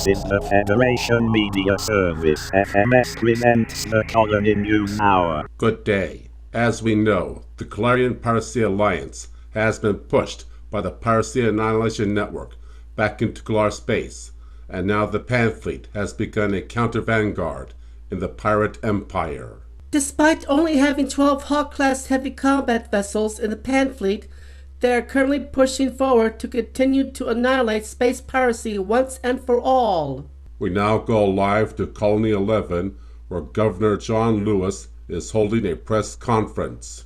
This is the Federation Media Service. FMS presents the Colony News Hour. Good day. As we know, the Curlar Piracy Alliance has been pushed by the Piracy Annihilation Network back into Curlar space, and now the Pan Fleet has begun a counter-vanguard in the pirate empire. Despite only having 12 Hawk-class heavy combat vessels in the Pan Fleet, they are currently pushing forward to continue to annihilate space piracy once and for all. We now go live to Colony 11, where Governor John Lewis is holding a press conference.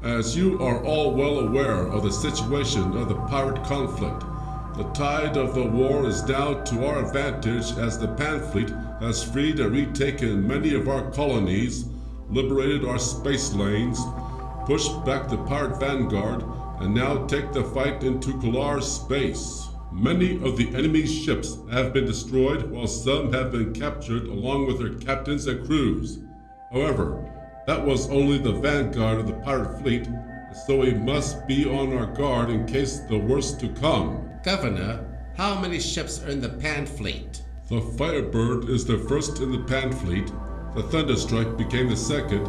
As you are all well aware of the situation of the pirate conflict, the tide of the war is now to our advantage as the Pan Fleet has freed and retaken many of our colonies, liberated our space lanes, pushed back the pirate vanguard, and now take the fight into Curlar space. Many of the enemy's ships have been destroyed, while some have been captured along with their captains and crews. However, that was only the vanguard of the pirate fleet, so we must be on our guard in case the worst to come. Governor, how many ships are in the Pan Fleet? The Firebird is the first in the Pan Fleet, the Thunderstrike became the second,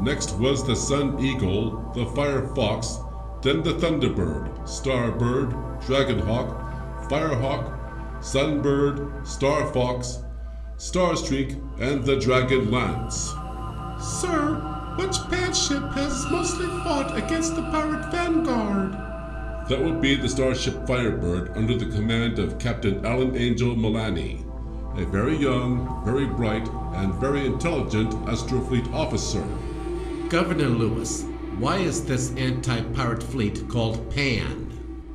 next was the Sun Eagle, the Firefox, then the Thunderbird, Starbird, Dragonhawk, Firehawk, Sunbird, Starfox, Starstreak, and the Dragon Lance. Sir, which Pan ship has mostly fought against the pirate vanguard? That would be the Starship Firebird under the command of Captain Alan Angel Milani, a very young, very bright, and very intelligent Astrofleet officer. Governor Lewis, why is this anti-pirate fleet called PAN?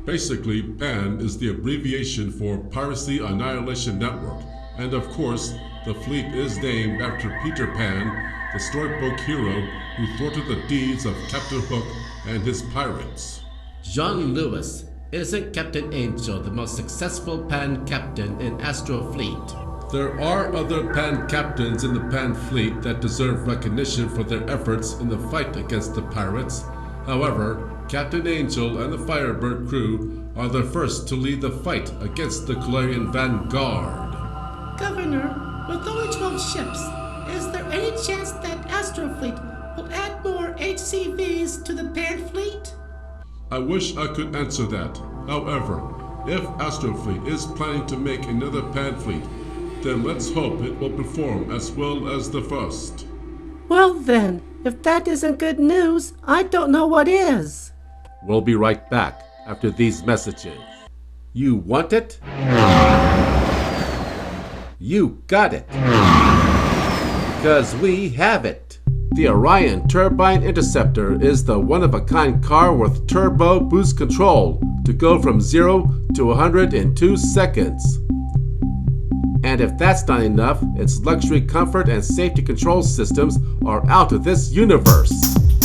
Basically, PAN is the abbreviation for Piracy Annihilation Network, and of course, the fleet is named after Peter Pan, the storybook hero who thwarted the deeds of Captain Hook and his pirates. John Lewis, isn't Captain Angel the most successful PAN captain in Astro Fleet? There are other Pan captains in the Pan Fleet that deserve recognition for their efforts in the fight against the pirates. However, Captain Angel and the Firebird crew are the first to lead the fight against the Curlar vanguard. Governor, with only 12 ships, is there any chance that Astrofleet will add more HCVs to the Pan Fleet? I wish I could answer that. However, if Astrofleet is planning to make another Pan Fleet, then let's hope it will perform as well as the first. Well then, if that isn't good news, I don't know what is. We'll be right back after these messages. You want it? You got it. Because we have it. The Orion Turbine Interceptor is the one-of-a-kind car with turbo boost control to go from 0 to 100 in 2 seconds. And if that's not enough, its luxury comfort and safety control systems are out of this universe.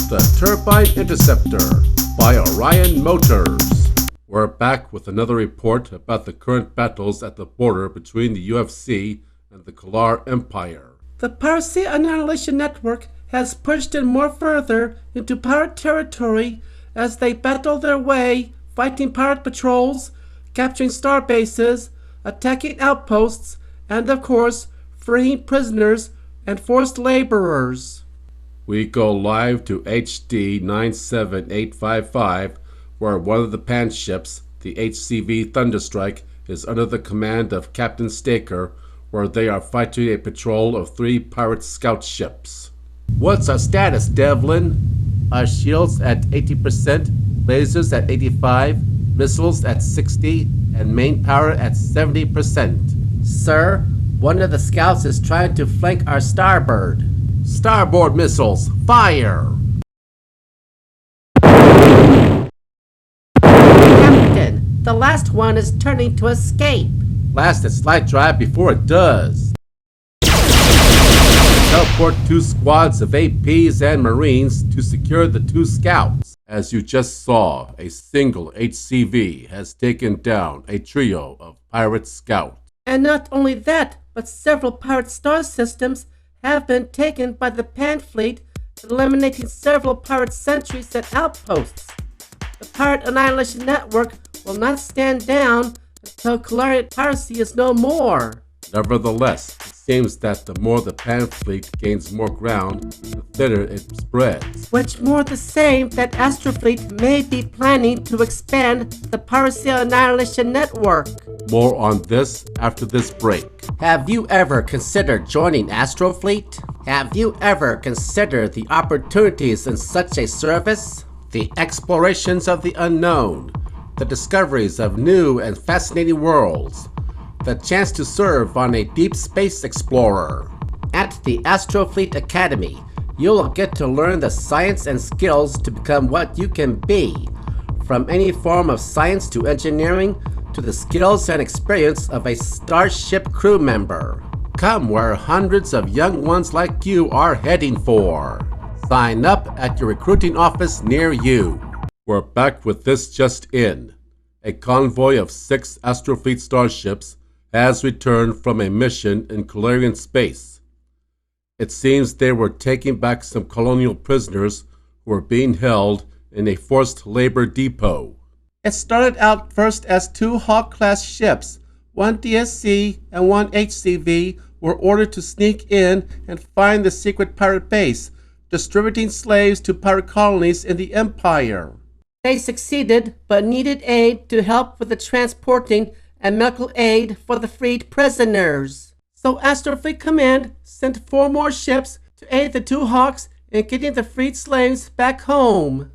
The Turbine Interceptor by Orion Motors. We're back with another report about the current battles at the border between the UFC and the Curlar Empire. The Piracy Annihilation Network has pushed in more further into pirate territory as they battle their way, fighting pirate patrols, capturing star bases, attacking outposts, and of course, freeing prisoners and forced laborers. We go live to HD 97855, where one of the Pan ships, the HCV Thunderstrike, is under the command of Captain Staker, where they are fighting a patrol of 3 pirate scout ships. What's our status, Devlin? Our shields at 80%, lasers at 85%, missiles at 60%, and main power at 70%. Sir, one of the scouts is trying to flank our starboard. Starboard missiles, fire! Captain, the last one is turning to escape. Blast its light drive before it does. Teleport 2 squads of APs and Marines to secure the 2 scouts. As you just saw, a single HCV has taken down a trio of pirate scouts. And not only that, but several pirate star systems have been taken by the Pan Fleet, eliminating several pirate sentries and outposts. The Pirate Annihilation Network will not stand down until Curlar Piracy is no more. Nevertheless, it seems that the more the Pan Fleet gains more ground, the thinner it spreads. Which more the same that Astrofleet may be planning to expand the Piracy Annihilation Network. More on this after this break. Have you ever considered joining Astrofleet? Have you ever considered the opportunities in such a service? The explorations of the unknown, the discoveries of new and fascinating worlds, the chance to serve on a deep space explorer. At the Astrofleet Academy, you'll get to learn the science and skills to become what you can be, from any form of science to engineering to the skills and experience of a starship crew member. Come where hundreds of young ones like you are heading for. Sign up at your recruiting office near you. We're back with this just in. A convoy of 6 Astrofleet starships has returned from a mission in Curlarian space. It seems they were taking back some colonial prisoners who were being held in a forced labor depot. It started out first as 2 Hawk-class ships. 1 DSC and 1 HCV were ordered to sneak in and find the secret pirate base, distributing slaves to pirate colonies in the Empire. They succeeded, but needed aid to help with the transporting and medical aid for the freed prisoners. So Astrofleet Command sent 4 more ships to aid the 2 Hawks in getting the freed slaves back home.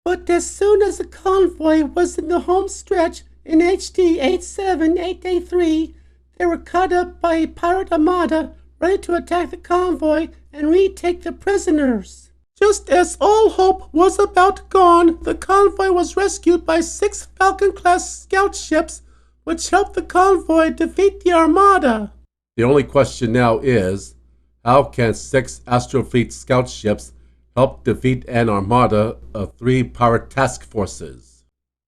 But as soon as the convoy was in the home stretch in HD 87883, they were caught up by a pirate armada ready to attack the convoy and retake the prisoners. Just as all hope was about gone, the convoy was rescued by 6 Falcon-class scout ships, which helped the convoy defeat the armada. The only question now is, how can 6 Astrofleet scout ships help defeat an armada of 3 pirate task forces?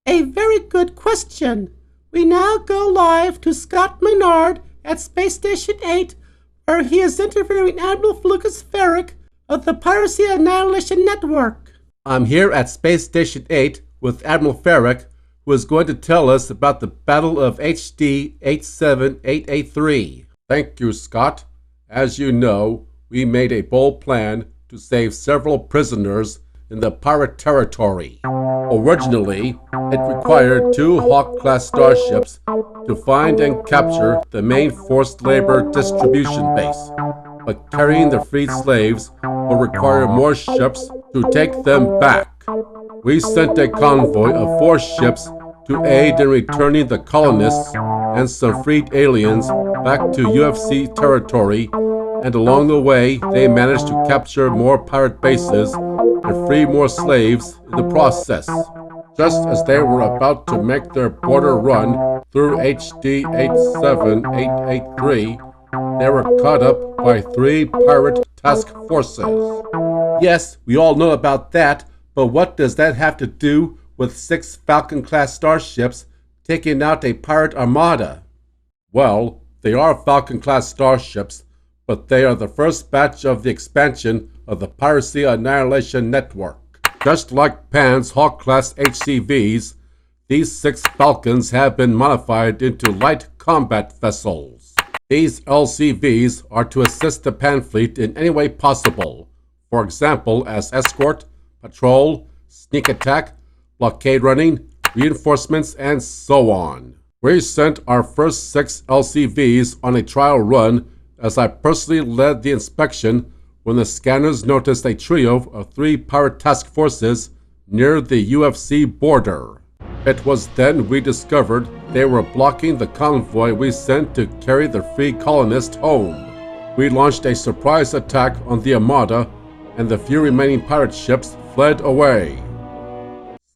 A very good question. We now go live to Scott Menard at Space Station 8, where he is interviewing Admiral Lucas Ferrick of the Piracy Annihilation Network. I'm here at Space Station 8 with Admiral Ferrick, who is going to tell us about the Battle of HD 87883. Thank you, Scott. As you know, we made a bold plan to save several prisoners in the pirate territory. Originally, it required 2 Hawk-class starships to find and capture the main forced labor distribution base, but carrying the freed slaves will require more ships to take them back. We sent a convoy of 4 ships to aid in returning the colonists and some freed aliens back to UFC territory, and along the way they managed to capture more pirate bases and free more slaves in the process. Just as they were about to make their border run through HD 87883, they were caught up by 3 pirate task forces. Yes, we all know about that, but what does that have to do with 6 Falcon-class starships taking out a pirate armada? Well, they are Falcon-class starships, but they are the first batch of the expansion of the Piracy Annihilation Network. Just like Pan's Hawk-class HCVs, these 6 Falcons have been modified into light combat vessels. These LCVs are to assist the Pan Fleet in any way possible, for example as escort, patrol, sneak attack, blockade running, reinforcements, and so on. We sent our first 6 LCVs on a trial run as I personally led the inspection when the scanners noticed a trio of 3 pirate task forces near the UFC border. It was then we discovered they were blocking the convoy we sent to carry the free colonists home. We launched a surprise attack on the armada, and the few remaining pirate ships fled away.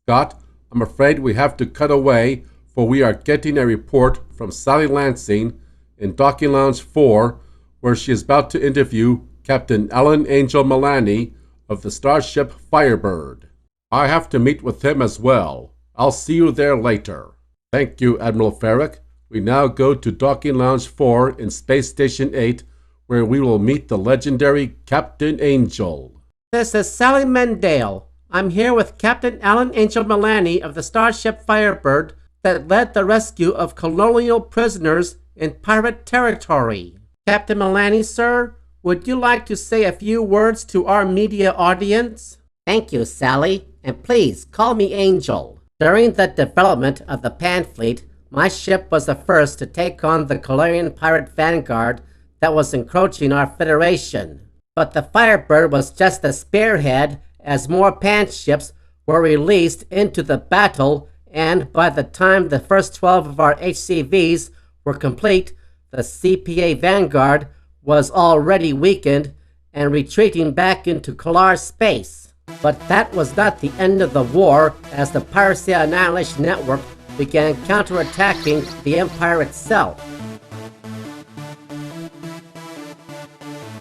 Scott, I'm afraid we have to cut away, for we are getting a report from Sally Lansing in Docking Lounge 4, where she is about to interview Captain Alan Angel Milani of the Starship Firebird. I have to meet with him as well. I'll see you there later. Thank you, Admiral Ferrick. We now go to Docking Lounge 4 in Space Station 8, where we will meet the legendary Captain Angel. This is Sally Mendale. I'm here with Captain Alan Angel Milani of the Starship Firebird that led the rescue of colonial prisoners in pirate territory. Captain Milani, sir, would you like to say a few words to our media audience? Thank you, Sally, and please call me Angel. During the development of the Panfleet, my ship was the first to take on the Curlar pirate vanguard that was encroaching our Federation. But the Firebird was just the spearhead as more Pan ships were released into the battle, and by the time the first 12 of our HCVs were complete, the CPA Vanguard was already weakened and retreating back into Curlar space. But that was not the end of the war, as the Piracy Annihilation Network began counterattacking the Empire itself.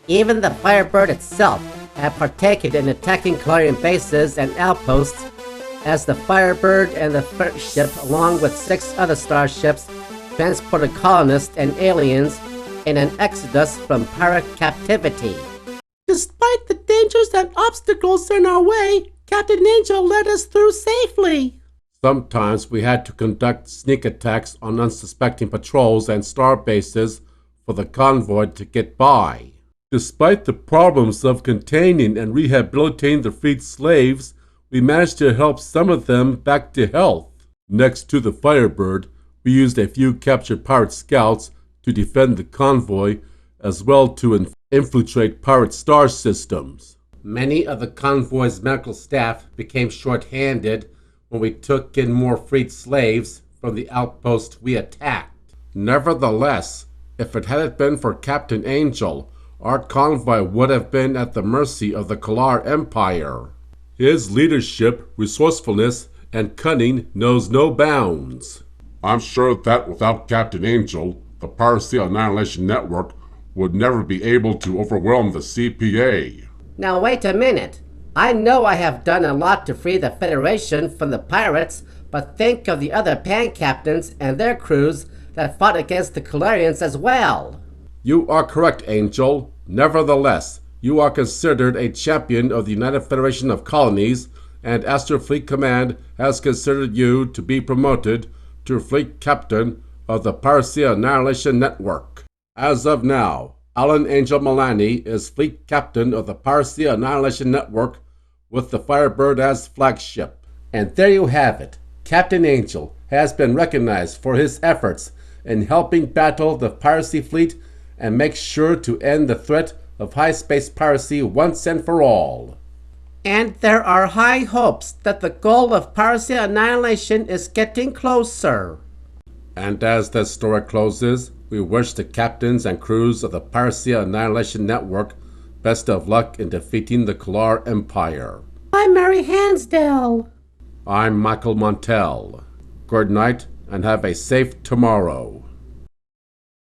Even the Firebird itself had partaken in attacking Curlar bases and outposts, as the Firebird and the first ship, along with 6 other starships, transported colonists and aliens in an exodus from pirate captivity. Despite the dangers and obstacles in our way, Captain Angel led us through safely. Sometimes we had to conduct sneak attacks on unsuspecting patrols and star bases for the convoy to get by. Despite the problems of containing and rehabilitating the freed slaves, we managed to help some of them back to health. Next to the Firebird, we used a few captured pirate scouts to defend the convoy, as well to infiltrate pirate star systems. Many of the convoy's medical staff became short-handed when we took in more freed slaves from the outpost we attacked. Nevertheless, if it hadn't been for Captain Angel, our convoy would have been at the mercy of the Curlar Empire. His leadership, resourcefulness, and cunning knows no bounds. I'm sure that without Captain Angel, the Piracy Annihilation Network would never be able to overwhelm the CPA. Now wait a minute. I know I have done a lot to free the Federation from the pirates, but think of the other Pan captains and their crews that fought against the Curlarians as well. You are correct, Angel. Nevertheless, you are considered a champion of the United Federation of Colonies, and Astro Fleet Command has considered you to be promoted to Fleet Captain of the Piracy Annihilation Network. As of now, Alan Angel Milani is Fleet Captain of the Piracy Annihilation Network with the Firebird as flagship. And there you have it. Captain Angel has been recognized for his efforts in helping battle the piracy fleet and make sure to end the threat of high-space piracy once and for all. And there are high hopes that the goal of Piracy Annihilation is getting closer. And as this story closes, we wish the captains and crews of the Piracy Annihilation Network best of luck in defeating the Curlar Empire. I'm Mary Hansdale. I'm Michael Montel. Good night and have a safe tomorrow.